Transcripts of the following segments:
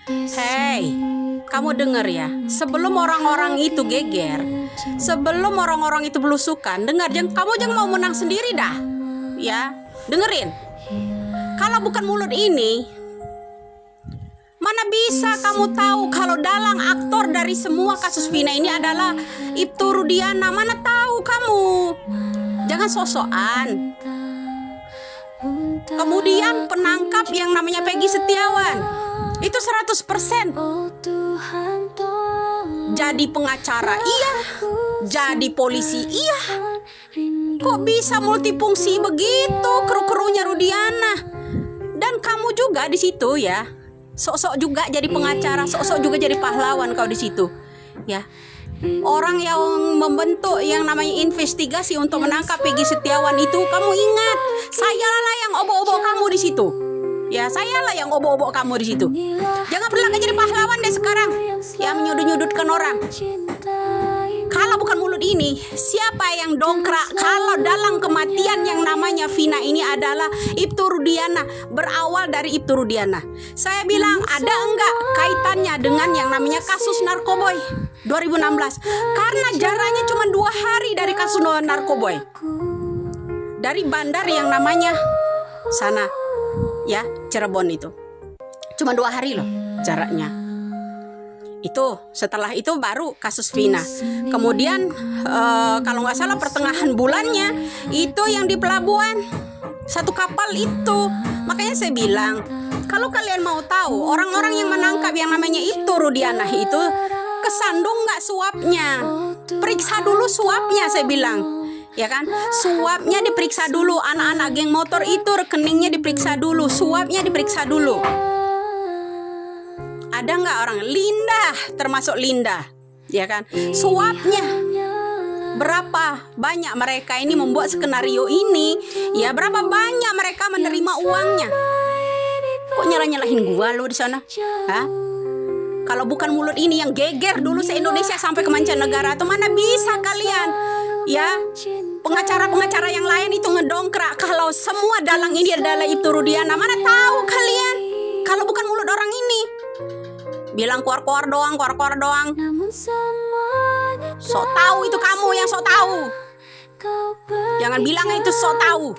Hei, kamu denger ya, sebelum orang-orang itu geger, sebelum orang-orang itu belusukan, dengar, kamu jangan mau menang sendiri dah. Ya, dengerin. Kalau bukan mulut ini, mana bisa kamu tahu kalau dalang aktor dari semua kasus Vina ini adalah Ibtu Rudiana? Mana tahu kamu? Jangan sok-sokan. Kemudian penangkap yang namanya Peggy Setiawan. Itu 100%. Jadi pengacara iya, jadi polisi iya. Kok bisa multifungsi begitu kru-krunya Rudiana? Dan kamu juga di situ ya. Sok-sok juga jadi pengacara, sok-sok juga jadi pahlawan kau di situ. Ya. Orang yang membentuk yang namanya investigasi untuk menangkap Peggy Setiawan itu, kamu ingat, sayalah yang obok-obok kamu di situ. Ya, sayalah yang obok-obok kamu di situ. Jangan berlagak jadi pahlawan deh sekarang. Ya, menyudut-nyudutkan orang. Kalau bukan mulut ini, siapa yang dongkrak kalau dalam kematian yang namanya Vina ini adalah Ibtu Rudiana, berawal dari Ibtu Rudiana. Saya bilang, ada enggak kaitannya dengan yang namanya kasus Narkoboy 2016? Karena jaraknya cuma 2 hari dari kasus Narkoboy. Dari bandar yang namanya sana, ya, Cirebon itu. Cuma 2 hari loh jaraknya. Itu setelah itu baru kasus Vina. Kemudian kalau nggak salah pertengahan bulannya itu yang di pelabuhan satu kapal itu. Makanya saya bilang, kalau kalian mau tahu orang-orang yang menangkap yang namanya Ibtu Rudiana itu kesandung nggak suapnya, periksa dulu suapnya, saya bilang. Ya kan, suapnya diperiksa dulu. Anak-anak geng motor itu rekeningnya diperiksa dulu, suapnya diperiksa dulu. Ada nggak orang? Linda, termasuk Linda, ya kan? Suapnya berapa banyak mereka ini membuat skenario ini? Ya, berapa banyak mereka menerima uangnya? Kok nyalahin gua lo di sana? Hah? Kalau bukan mulut ini yang geger dulu se-Indonesia sampai ke mancanegara, atau mana bisa kalian? Ya, pengacara-pengacara yang lain itu ngedongkrak kalau semua dalang ini adalah Ibtu Rudiana. Mana tahu kalian? Kalau bukan mulut orang ini. Bilang keluar-keluar doang. Sok tahu itu kamu yang sok tahu. Jangan bilang itu sok tahu.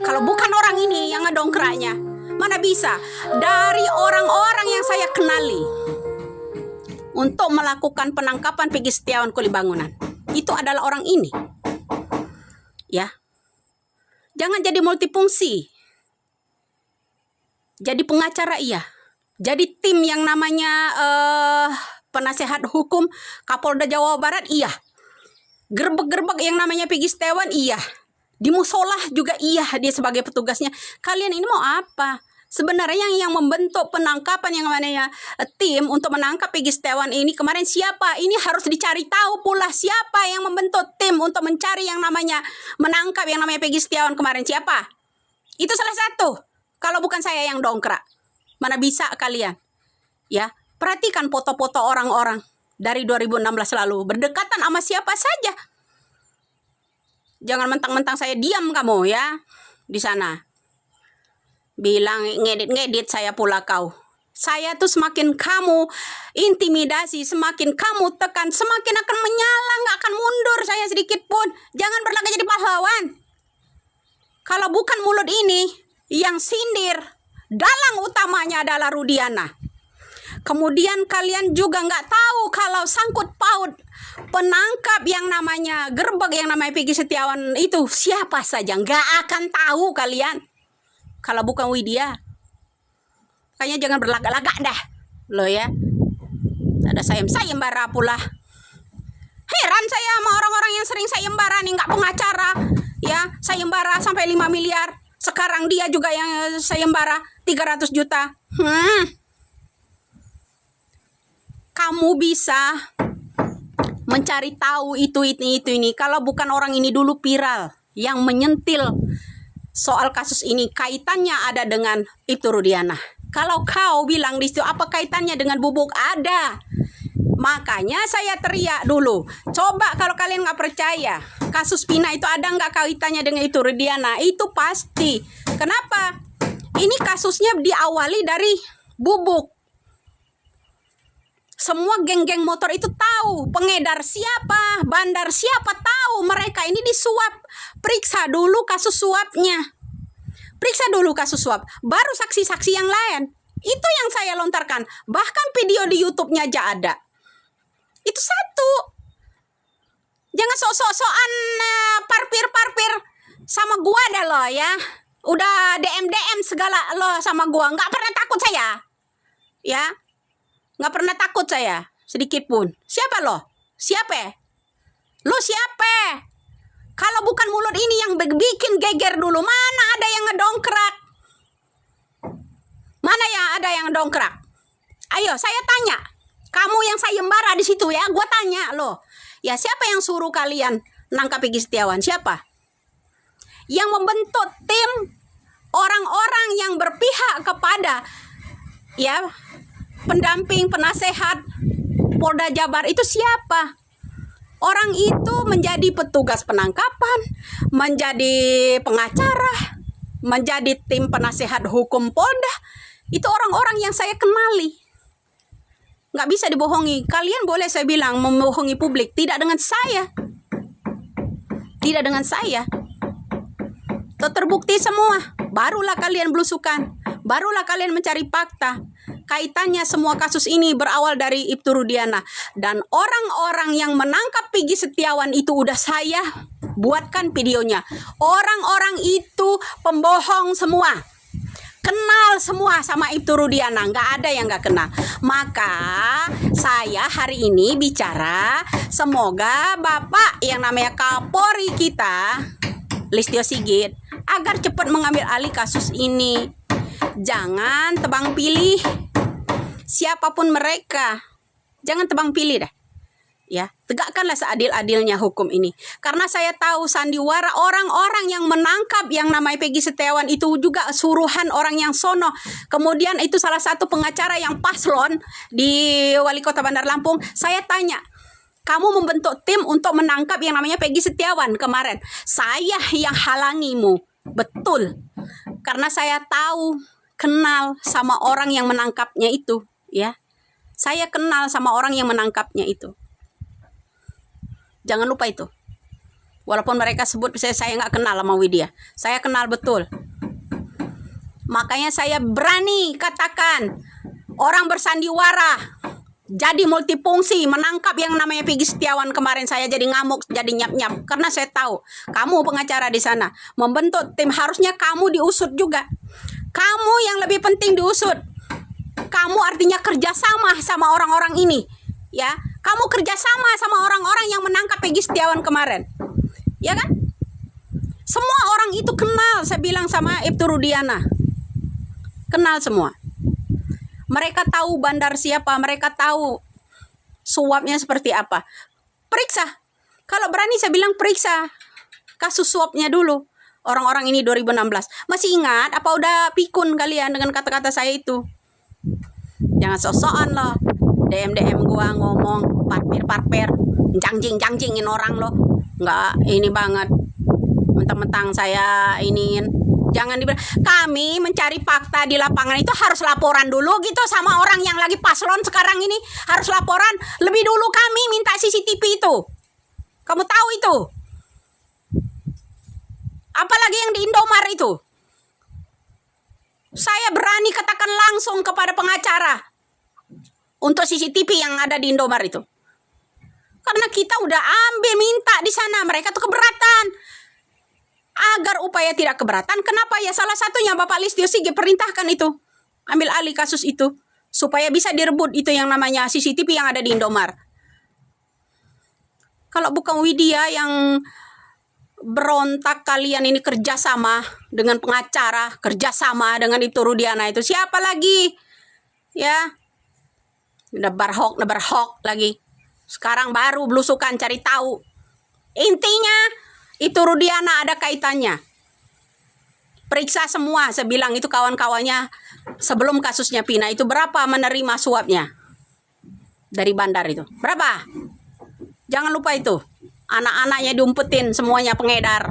Kalau bukan orang ini yang ngedongkraknya, mana bisa? Dari orang-orang yang saya kenali untuk melakukan penangkapan Peggy Setiawan Kulibangunan, itu adalah orang ini. Ya. Jangan jadi multifungsi. Jadi pengacara iya. Jadi tim yang namanya penasehat hukum Kapolda Jawa Barat iya. Gerbek-gerbek yang namanya Peggy Setiawan iya. Di musola juga iya dia sebagai petugasnya. Kalian ini mau apa? Sebenarnya yang membentuk penangkapan yang namanya tim untuk menangkap Peggy Setiawan ini kemarin siapa? Ini harus dicari tahu pula siapa yang membentuk tim untuk mencari yang namanya menangkap yang namanya Peggy Setiawan kemarin siapa? Itu salah satu. Kalau bukan saya yang dongkrak. Mana bisa kalian? Ya, perhatikan foto-foto orang-orang dari 2016 lalu berdekatan sama siapa saja. Jangan mentang-mentang saya diam kamu ya di sana. Bilang ngedit-ngedit saya pula kau. Saya tuh semakin kamu intimidasi, semakin kamu tekan, semakin akan menyala, nggak akan mundur saya sedikit pun. Jangan berlagak jadi pahlawan. Kalau bukan mulut ini yang sindir, dalang utamanya adalah Rudiana. Kemudian kalian juga nggak tahu kalau sangkut paut penangkap yang namanya gerbek yang namanya Peggy Setiawan itu siapa saja. Nggak akan tahu kalian kalau bukan Widya. Kayaknya jangan berlagak-lagak dah lo ya. Ada sayembara pula. Heran saya sama orang-orang yang sering sayembara nih, nggak pengacara ya, sayembara sampai 5 miliar. Sekarang dia juga yang sayembara 300 juta. Kamu bisa mencari tahu itu ini. Kalau bukan orang ini dulu viral yang menyentil soal kasus ini, kaitannya ada dengan Ibtu Rudiana. Kalau kau bilang di situ apa kaitannya dengan Bubuk, ada. Makanya saya teriak dulu. Coba kalau kalian nggak percaya, kasus Vina itu ada nggak kaitannya dengan Ibtu Rudiana? Itu pasti. Kenapa? Ini kasusnya diawali dari Bubuk. Semua geng-geng motor itu tahu pengedar siapa, bandar siapa, tahu mereka ini disuap. Periksa dulu kasus suapnya. Periksa dulu kasus suap, baru saksi-saksi yang lain. Itu yang saya lontarkan. Bahkan video di YouTube-nya aja ada. Itu satu. Jangan sok-sokan parpir-parpir sama gua dah lo ya. Udah DM segala lo sama gua. Nggak pernah takut saya. Ya. Nggak pernah takut saya. Sedikit pun. Siapa lo? Siapa? Lo siapa? Kalau bukan mulut ini yang bikin geger dulu. Mana ada yang ngedongkrak? Mana yang ada yang ngedongkrak? Ayo saya tanya. Kamu yang sayembara di situ ya. Gua tanya lo. Ya siapa yang suruh kalian nangkap Peggy Setiawan? Siapa? Yang membentuk tim orang-orang yang berpihak kepada ya pendamping, penasehat Polda Jabar itu siapa? Orang itu menjadi petugas penangkapan, menjadi pengacara, menjadi tim penasehat hukum Polda. Itu orang-orang yang saya kenali. Nggak bisa dibohongi. Kalian boleh saya bilang membohongi publik. Tidak dengan saya. Tidak dengan saya. Terbukti semua. Barulah kalian belusukan. Barulah kalian mencari fakta. Kaitannya semua kasus ini berawal dari Ibtu Rudiana. Dan orang-orang yang menangkap Peggy Setiawan itu udah saya buatkan videonya. Orang-orang itu pembohong semua. Kenal semua sama Ibtu Rudiana, nggak ada yang nggak kenal. Maka saya hari ini bicara, semoga Bapak yang namanya Kapolri kita, Listio Sigit, agar cepat mengambil alih kasus ini. Jangan tebang pilih siapapun mereka, jangan tebang pilih dah. Ya, tegakkanlah seadil-adilnya hukum ini. Karena saya tahu sandiwara orang-orang yang menangkap yang namanya Peggy Setiawan itu juga suruhan orang yang sono. Kemudian itu salah satu pengacara yang paslon di Wali Kota Bandar Lampung. Saya tanya, kamu membentuk tim untuk menangkap yang namanya Peggy Setiawan kemarin. Saya yang halangimu. Betul. Karena saya tahu, kenal sama orang yang menangkapnya itu, ya. Saya kenal sama orang yang menangkapnya itu. Jangan lupa itu. Walaupun mereka sebut saya nggak kenal sama Widya. Saya kenal betul. Makanya saya berani katakan orang bersandiwara jadi multifungsi menangkap yang namanya Peggy Setiawan kemarin. Saya jadi ngamuk, jadi nyap-nyap. Karena saya tahu kamu pengacara di sana membentuk tim, harusnya kamu diusut juga. Kamu yang lebih penting diusut. Kamu artinya kerjasama sama orang-orang ini, ya. Kamu kerjasama sama orang-orang yang menangkap Peggy Setiawan kemarin, ya kan? Semua orang itu kenal, saya bilang sama Ibtu Rudiana, kenal semua. Mereka tahu bandar siapa, mereka tahu suapnya seperti apa. Periksa, kalau berani saya bilang periksa kasus suapnya dulu. Orang-orang ini 2016. Masih ingat apa udah pikun kalian dengan kata-kata saya itu? Jangan sok-sokan loh. DM gua ngomong parpir jangjingin orang loh. Nggak ini banget. Mentang-mentang saya iniin. Jangan dibilang. Kami mencari fakta di lapangan itu harus laporan dulu gitu sama orang yang lagi paslon sekarang ini. Harus laporan. Lebih dulu kami minta CCTV itu. Kamu tahu itu? Apalagi yang di Indomar itu. Saya berani katakan langsung kepada pengacara untuk CCTV yang ada di Indomar itu. Karena kita udah ambil minta di sana, mereka tuh keberatan. Agar upaya tidak keberatan, kenapa ya salah satunya Bapak Listio Sigit perintahkan itu. Ambil alih kasus itu supaya bisa direbut itu yang namanya CCTV yang ada di Indomar. Kalau bukan Widya yang berontak, kalian ini kerjasama dengan pengacara, kerjasama dengan Ibtu Rudiana itu, siapa lagi? Ya, nebar hoax lagi. Sekarang baru belusukan cari tahu. Intinya itu Rudiana ada kaitannya. Periksa semua, saya bilang itu kawan-kawannya sebelum kasusnya Pina itu berapa menerima suapnya dari bandar itu? Berapa? Jangan lupa itu. Anak-anaknya diumpetin semuanya pengedar.